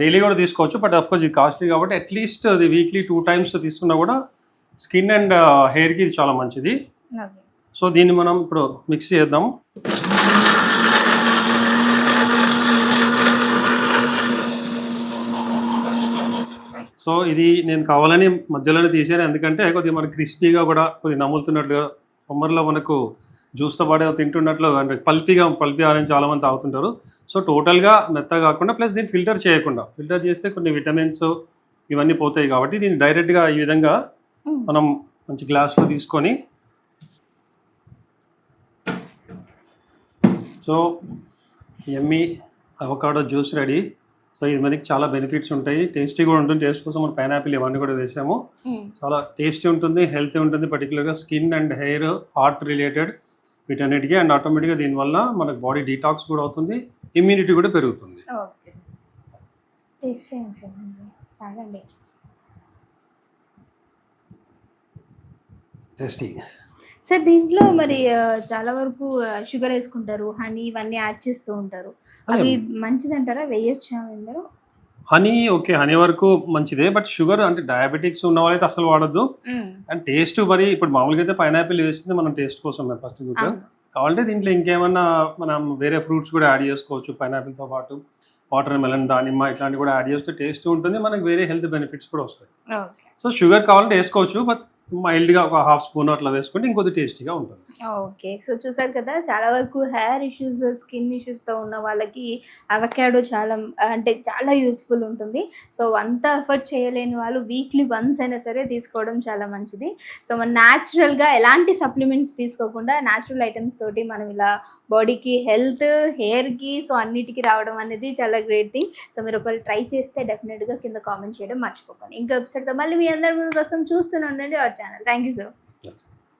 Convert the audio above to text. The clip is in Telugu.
డైలీ కూడా తీసుకోవచ్చు, బట్ అఫ్కోర్స్ ఇది కాస్ట్లీ కాబట్టి అట్లీస్ట్ అది వీక్లీ 2 times తీసుకున్నా కూడా స్కిన్ అండ్ హెయిర్కి ఇది చాలా మంచిది. ఓకే. సో దీన్ని మనం ఇప్పుడు మిక్స్ చేద్దాం. సో ఇది నేను కావాలని మధ్యలోనే తీసాను, ఎందుకంటే కొద్దిగా మనకి క్రిస్పీగా కూడా కొద్దిగా నములుతున్నట్లుగా, సమ్మర్లో మనకు జ్యూస్తో పాటు తింటున్నట్లు అంటే పల్పీ ఆరెంజ్ చాలామంది తాగుతుంటారు. సో టోటల్గా మెత్తగా కాకుండా ప్లస్ దీన్ని ఫిల్టర్ చేయకుండా, ఫిల్టర్ చేస్తే కొన్ని విటమిన్స్ ఇవన్నీ పోతాయి కాబట్టి దీన్ని డైరెక్ట్గా ఈ విధంగా మనం మంచి గ్లాస్లో తీసుకొని, so Emmy avocado juice ready. So ఇది మనకి చాలా బెనిఫిట్స్ ఉంటాయి, టేస్టీ కూడా ఉంటుంది. టేస్ట్ కోసం మనం పైనాపిల్ ఇవన్నీ కూడా వేసాము. చాలా టేస్టీ ఉంటుంది, హెల్తీ ఉంటుంది, పర్టికులర్గా skin and hair, heart related వీటన్నిటికీ. అండ్ ఆటోమేటిక్గా దీనివల్ల మనకు బాడీ డీటాక్స్ కూడా అవుతుంది, ఇమ్యూనిటీ కూడా పెరుగుతుంది. ఓకే, టేస్ట్ చేయండి, తాగండి. టేస్టీ. సార్ దీంట్లో మరి చాలా వరకు షుగర్ వేసుకుంటారు, హనీ ఇవన్నీ యాడ్ చేస్తూ ఉంటారు. అవి మంచిదంటారా? వేయొచ్చా అందరూ? హనీ ఓకే, హనీ వరకు మంచిదే, బట్ షుగర్ అంటే డయాబెటిక్స్ ఉన్న వాళ్ళైతే అసలు వాడద్దు. అండ్ టేస్ట్ మరి ఇప్పుడు మామూలుగా అయితే పైనాపిల్ వేసింది మనం టేస్ట్ కోసం ఫస్ట్. కావాలంటే దీంట్లో ఇంకేమన్నా మనం వేరే ఫ్రూట్స్ కూడా యాడ్ చేసుకోవచ్చు, పైనాపిల్తో పాటు వాటర్ మెలన్, దానిమ్మ ఇట్లాంటివి కూడా యాడ్ చేస్తే టేస్ట్ ఉంటుంది, మనకి వేరే హెల్త్ బెనిఫిట్స్ కూడా వస్తాయి. సో షుగర్ కావాలంటే వేసుకోవచ్చు, బట్ మైల్డ్గా ఒక 1/2 స్పూన్ అట్లా వేసుకుంటే ఇంకొద్ది టేస్టీగా ఉంటుంది. ఓకే, సో చూసారు కదా, చాలా వరకు హెయిర్ ఇష్యూస్, స్కిన్ ఇష్యూస్తో ఉన్న వాళ్ళకి అవకాడో చాలా యూస్ఫుల్ ఉంటుంది. సో అంత ఎఫర్ట్ చేయలేని వాళ్ళు వీక్లీ వన్స్ అయినా సరే తీసుకోవడం చాలా మంచిది. సో మన న్యాచురల్గా ఎలాంటి సప్లిమెంట్స్ తీసుకోకుండా న్యాచురల్ ఐటమ్స్ తోటి మనం ఇలా బాడీకి హెల్త్, హెయిర్కి, సో అన్నిటికీ రావడం అనేది చాలా గ్రేట్ థింగ్. సో మీరు ఒకవేళ ట్రై చేస్తే డెఫినెట్గా కింద కామెంట్ చేయడం మర్చిపోకండి. ఇంకో ఎపిసోడ్తో మళ్ళీ మీ అందరి ముందు కోసం చూస్తూనే ఉండండి our channel. Thank you sir.